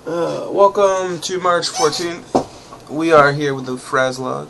Welcome to March 14th. We are here with the Frazzlog.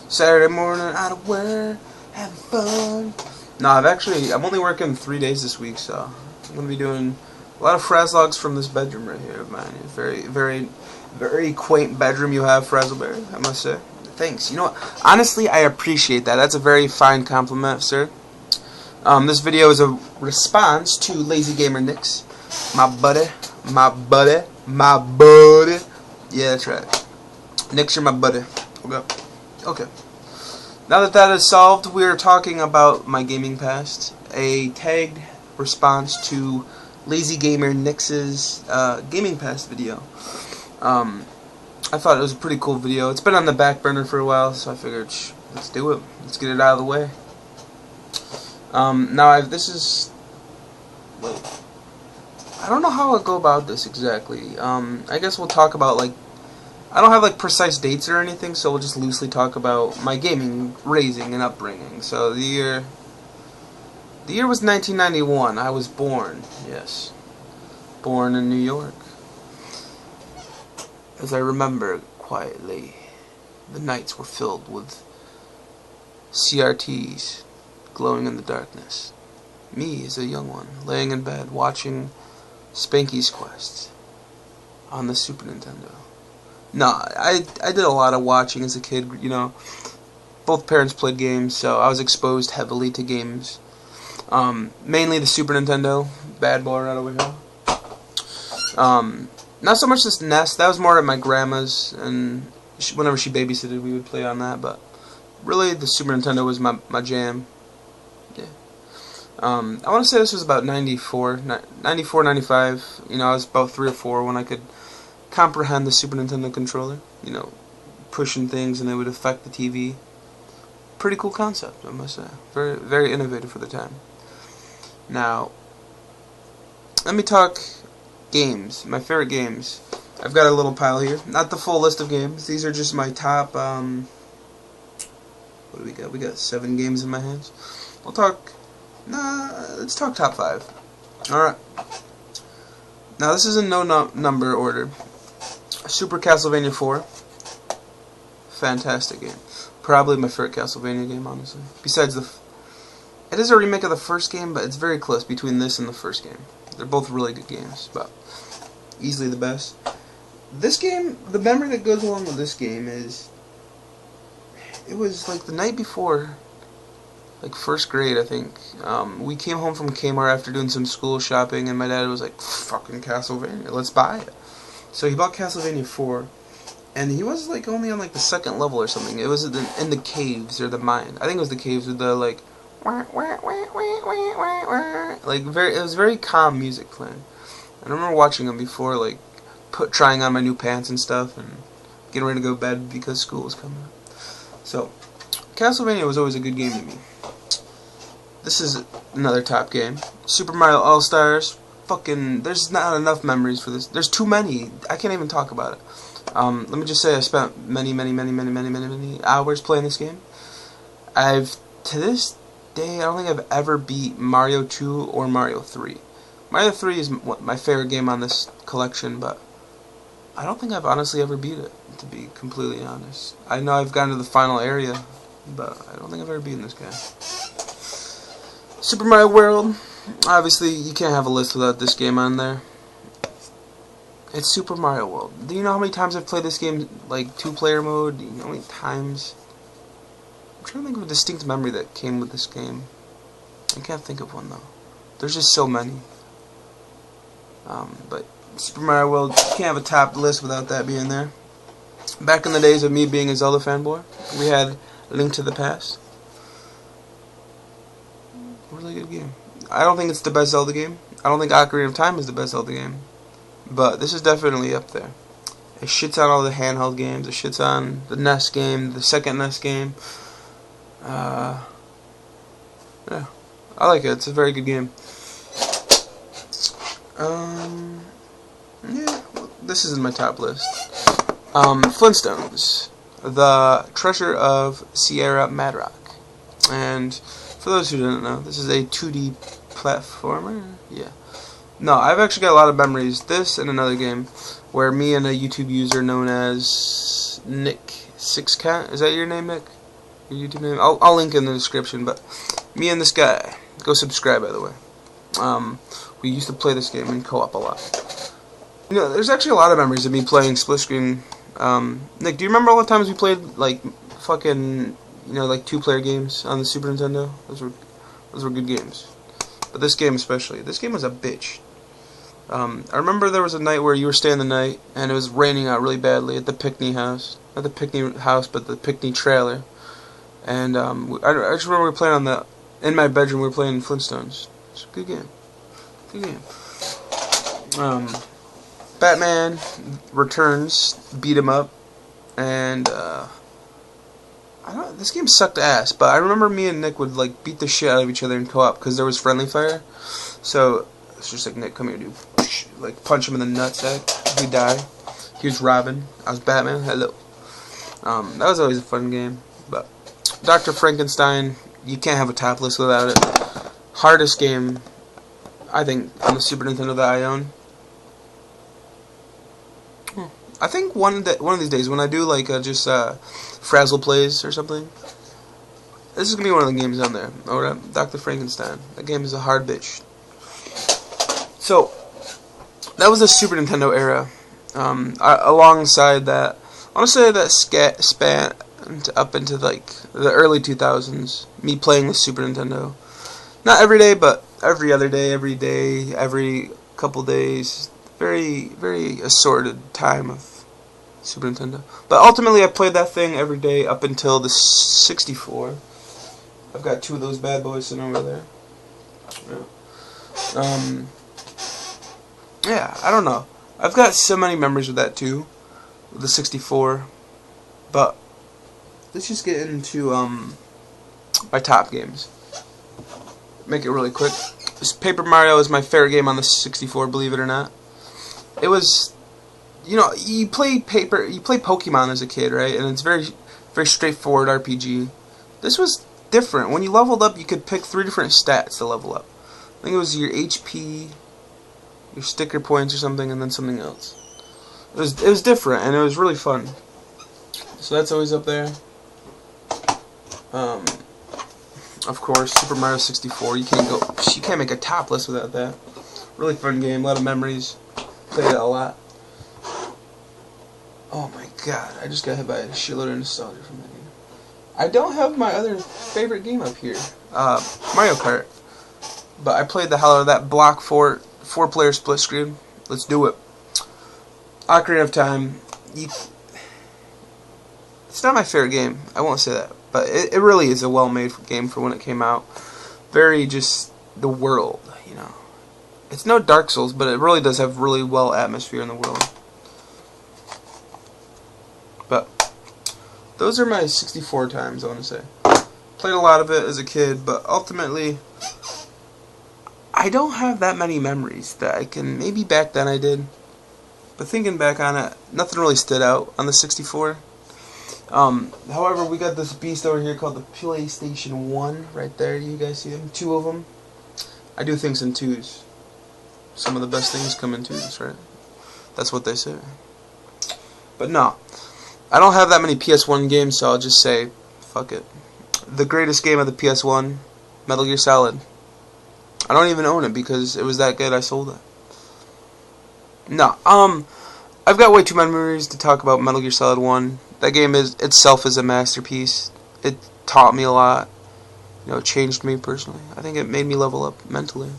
Saturday morning, out of work, having fun. No, I'm only working 3 days this week, so I'm going to be doing a lot of Frazzlogs from this bedroom right here of mine. Very, very, very quaint bedroom you have, Frazzleberry, I must say. Thanks. You know what? Honestly, I appreciate that. That's a very fine compliment, sir. This video is a response to Lazy Gamer Nix, my buddy. Yeah, that's right. Nix, you're my buddy. Okay. Now that that is solved, we're talking about my gaming past. A tagged response to Lazy Gamer Nix's gaming past video. I thought it was a pretty cool video. It's been on the back burner for a while, so I figured, let's do it. Let's get it out of the way. I don't know how I'll go about this exactly. I guess we'll talk about, like, I don't have, like, precise dates or anything, so we'll just loosely talk about my gaming raising and upbringing. So the year was 1991. I was born, yes. Born in New York. As I remember quietly, the nights were filled with CRTs glowing in the darkness. Me as a young one, laying in bed watching Spanky's Quest on the Super Nintendo. No, I did a lot of watching as a kid, you know. Both parents played games, so I was exposed heavily to games. Mainly the Super Nintendo, bad boy right over here. Not so much this NES, that was more at my grandma's, and whenever she babysitted we would play on that, but really the Super Nintendo was my jam. Yeah. I want to say this was about 94, 95. You know, I was about 3 or 4 when I could comprehend the Super Nintendo controller. You know, pushing things and it would affect the TV. Pretty cool concept, I must say. Very, very innovative for the time. Now, let me talk games. My favorite games. I've got a little pile here. Not the full list of games. These are just my top, what do we got? We got 7 games in my hands. Let's talk top 5. Alright. Now this is in no number order. Super Castlevania 4. Fantastic game. Probably my favorite Castlevania game, honestly. Besides it is a remake of the first game, but it's very close between this and the first game. They're both really good games, but easily the best. This game, the memory that goes along with this game is, it was like the night before, like 1st grade, I think. We came home from Kmart after doing some school shopping, and my dad was like, fucking Castlevania, let's buy it. So he bought Castlevania 4, and he was like only on like the 2nd level or something. It was in the caves, or the mine. I think it was the caves with the like, it was very calm music playing. I remember watching them before, like, trying on my new pants and stuff, and getting ready to go to bed because school was coming up. So, Castlevania was always a good game to me. This is another top game. Super Mario All-Stars. Fucking, there's not enough memories for this. There's too many. I can't even talk about it. Let me just say I spent many hours playing this game. To this day, I don't think I've ever beat Mario 2 or Mario 3. Mario 3 is my favorite game on this collection, but I don't think I've honestly ever beat it, to be completely honest. I know I've gotten to the final area, but I don't think I've ever beaten this game. Super Mario World. Obviously, you can't have a list without this game on there. It's Super Mario World. Do you know how many times I've played this game, like, 2-player mode? Do you know how many times? I'm trying to think of a distinct memory that came with this game. I can't think of one, though. There's just so many. But Super Mario World, you can't have a top list without that being there. Back in the days of me being a Zelda fanboy, we had Link to the Past. Really good game. I don't think it's the best Zelda game. I don't think Ocarina of Time is the best Zelda game. But this is definitely up there. It shits on all the handheld games. It shits on the NES game, the second NES game. Yeah, I like it. It's a very good game. Yeah, this is in my top list. Flintstones, the Treasure of Sierra Madrox. And for those who didn't know, this is a 2D platformer. Yeah. No, I've actually got a lot of memories. This and another game where me and a YouTube user known as Nick6Cat. Is that your name, Nick? Your YouTube name? I'll link in the description. But me and this guy, go subscribe, by the way. We used to play this game in co-op a lot. You know, there's actually a lot of memories of me playing split screen. Nick, do you remember all the times we played like fucking, you know, like 2-player games on the Super Nintendo? Those were good games. But this game especially. This game was a bitch. I remember there was a night where you were staying the night, and it was raining out really badly at the picnic house. Not the picnic house, but the picnic trailer. And I just remember we were playing in my bedroom, we were playing Flintstones. It's a good game. Good game. Batman Returns, beat 'em up, and this game sucked ass, but I remember me and Nick would like beat the shit out of each other in co-op because there was friendly fire. So it's just like, Nick, come here, dude. Like punch him in the nutsack. We die. He was Robin. I was Batman. Hello. That was always a fun game. But Dr. Frankenstein, you can't have a top list without it. Hardest game, I think, on the Super Nintendo that I own. I think one of these days when I do like just Frazzle plays or something, this is gonna be one of the games on there. Alright, Dr. Frankenstein. That game is a hard bitch. So that was the Super Nintendo era. Alongside that, I want to say that spanned up into like the early 2000s. Me playing the Super Nintendo, not every day, but every other day, every couple days. Very, very assorted time of Super Nintendo. But ultimately, I played that thing every day up until the 64. I've got 2 of those bad boys sitting over there. Yeah, I don't know. I've got so many memories with that too, with the 64. But let's just get into my top games. Make it really quick. Paper Mario is my favorite game on the 64, believe it or not. It was, you know, you play Pokemon as a kid, right? And it's very, very straightforward RPG. This was different. When you leveled up, you could pick 3 different stats to level up. I think it was your HP, your sticker points or something, and then something else. It was different, and it was really fun. So that's always up there. Of course, Super Mario 64. You can't make a top list without that. Really fun game, a lot of memories. Played it a lot. Oh my god, I just got hit by a shitload of nostalgia from that game. I don't have my other favorite game up here, Mario Kart. But I played the hell out of that Block 4-player split screen. Let's do it. Ocarina of Time. It's not my favorite game, I won't say that. But it really is a well-made game for when it came out. Very just the world, you know. It's no Dark Souls, but it really does have really well atmosphere in the world. But those are my 64 times, I want to say. Played a lot of it as a kid, but ultimately I don't have that many memories that I can. Maybe back then I did, but thinking back on it, nothing really stood out on the 64. However, we got this beast over here called the PlayStation 1 right there. You guys see them? 2 of them. I do things in 2s. Some of the best things come in 2s, right? That's what they say. But no, I don't have that many PS1 games, so I'll just say, fuck it. The greatest game of the PS1, Metal Gear Solid. I don't even own it because it was that good I sold it. No, I've got way too many memories to talk about Metal Gear Solid 1. That game itself is a masterpiece. It taught me a lot. You know, it changed me personally. I think it made me level up mentally.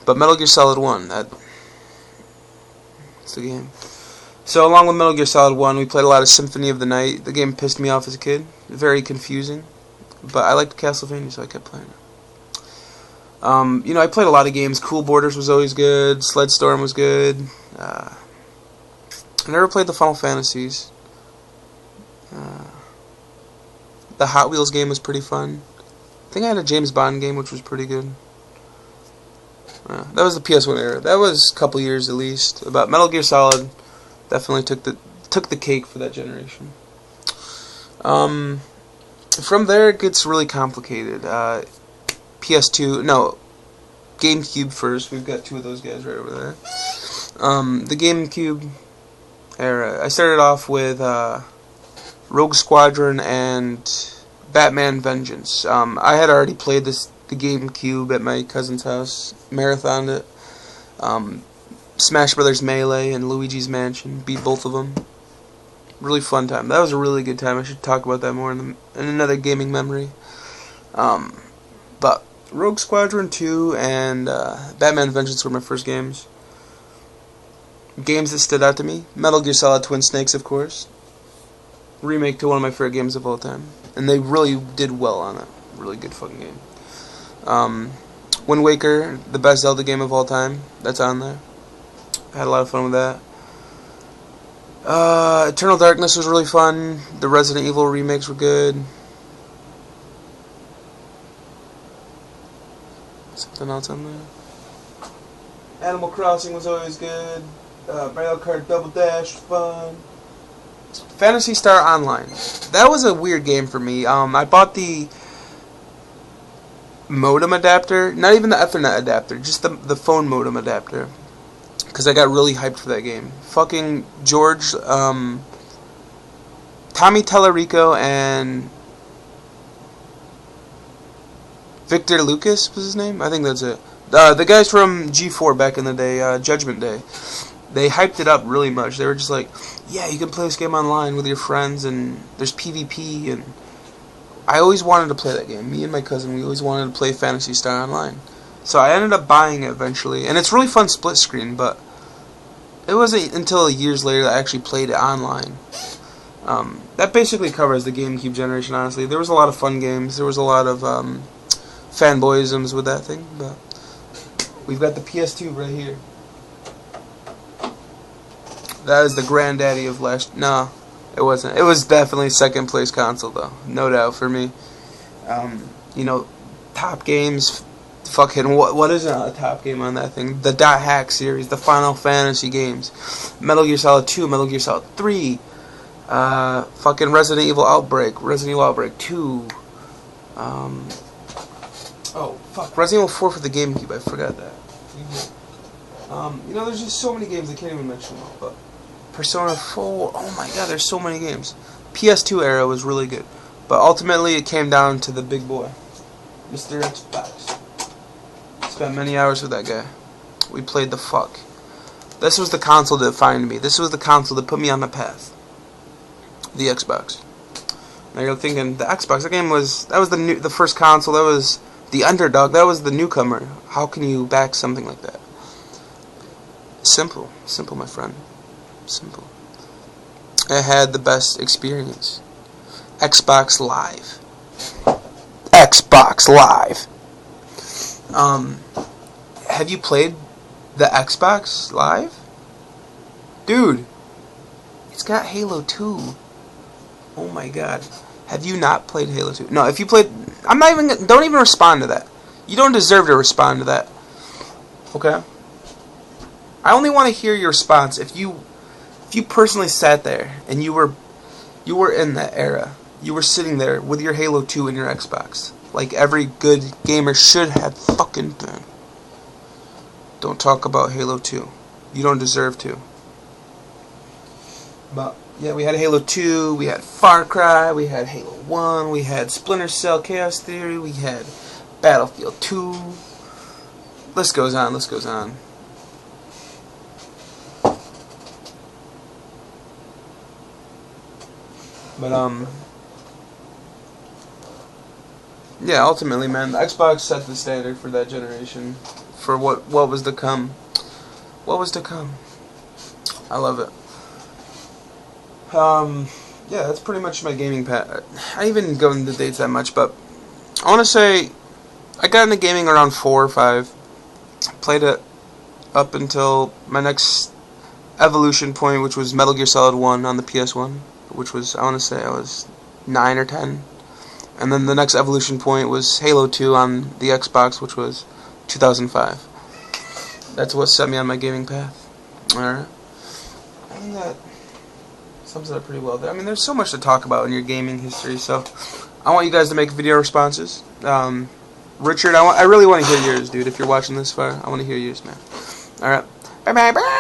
But Metal Gear Solid 1, that's the game. So along with Metal Gear Solid 1, we played a lot of Symphony of the Night. The game pissed me off as a kid. Very confusing. But I liked Castlevania, so I kept playing it. You know, I played a lot of games. Cool Borders was always good. Sled Storm was good. I never played the Final Fantasies. The Hot Wheels game was pretty fun. I think I had a James Bond game, which was pretty good. That was the PS1 era. That was a couple years at least. But Metal Gear Solid definitely took the cake for that generation. From there it gets really complicated. PS2, no, GameCube first. We've got two of those guys right over there. The GameCube era. I started off with Rogue Squadron and Batman Vengeance. I had already played the GameCube at my cousin's house, marathoned it. Smash Brothers Melee and Luigi's Mansion, beat both of them. Really fun time. That was a really good time. I should talk about that more in another gaming memory. But Rogue Squadron 2 and Batman Vengeance were my first games. Games that stood out to me: Metal Gear Solid Twin Snakes, of course. Remake to one of my favorite games of all time. And they really did well on it. Really good fucking game. Wind Waker, the best Zelda game of all time. That's on there. I had a lot of fun with that. Eternal Darkness was really fun. The Resident Evil remakes were good. Something else on there. Animal Crossing was always good. Mario Kart Double Dash was fun. Phantasy Star Online. That was a weird game for me. I bought the modem adapter. Not even the Ethernet adapter. Just the phone modem adapter. Because I got really hyped for that game. Fucking George, Tommy Tallarico and Victor Lucas was his name? I think that's it. The guys from G4 back in the day, Judgment Day, they hyped it up really much. They were just like, yeah, you can play this game online with your friends, and there's PvP, and I always wanted to play that game. Me and my cousin, we always wanted to play Phantasy Star Online. So I ended up buying it eventually, and it's really fun split screen, but it wasn't until years later that I actually played it online. That basically covers the GameCube generation, honestly. There was a lot of fun games. There was a lot of fanboyisms with that thing, but we've got the PS2 right here. That is the granddaddy of last... No, it wasn't. It was definitely second place console, though. No doubt for me. You know, top games... Fucking, what is a top game on that thing? The Dot Hack series, the Final Fantasy games, Metal Gear Solid 2, Metal Gear Solid 3, fucking Resident Evil Outbreak, Resident Evil Outbreak 2, oh, fuck, Resident Evil 4 for the GameCube, I forgot that. You know, there's just so many games I can't even mention them all, but Persona 4, oh my god, there's so many games. PS2 era was really good, but ultimately it came down to the big boy, Mr. Xbox. Spent many hours with that guy. We played the fuck. This was the console that defined me. This was the console that put me on the path. The Xbox. Now you're thinking, the Xbox, that was the first console, that was the underdog, that was the newcomer. How can you back something like that? Simple. Simple, my friend. Simple. I had the best experience. Xbox Live. Xbox Live. Have you played the Xbox Live? Dude, it's got Halo 2. Oh my god. Have you not played Halo 2? No, if you played... don't even respond to that. You don't deserve to respond to that. Okay? I only want to hear your response if you personally sat there and you were in that era. You were sitting there with your Halo 2 and your Xbox. Like every good gamer should have fucking done. Don't talk about Halo 2. You don't deserve to. But, yeah, we had Halo 2, we had Far Cry, we had Halo 1, we had Splinter Cell Chaos Theory, we had Battlefield 2. List goes on, list goes on. But, yeah, ultimately, man, the Xbox set the standard for that generation, for what was to come. What was to come. I love it. Yeah, that's pretty much my gaming path. I didn't go into dates that much, but I want to say I got into gaming around 4 or 5. Played it up until my next evolution point, which was Metal Gear Solid 1 on the PS1, which was, I want to say I was 9 or 10. And then the next evolution point was Halo 2 on the Xbox, which was 2005. That's what set me on my gaming path. Alright. I think that sums it up pretty well there. I mean, there's so much to talk about in your gaming history, so I want you guys to make video responses. Richard, I really want to hear yours, dude. If you're watching this far, I want to hear yours, man. All right. Bye bye.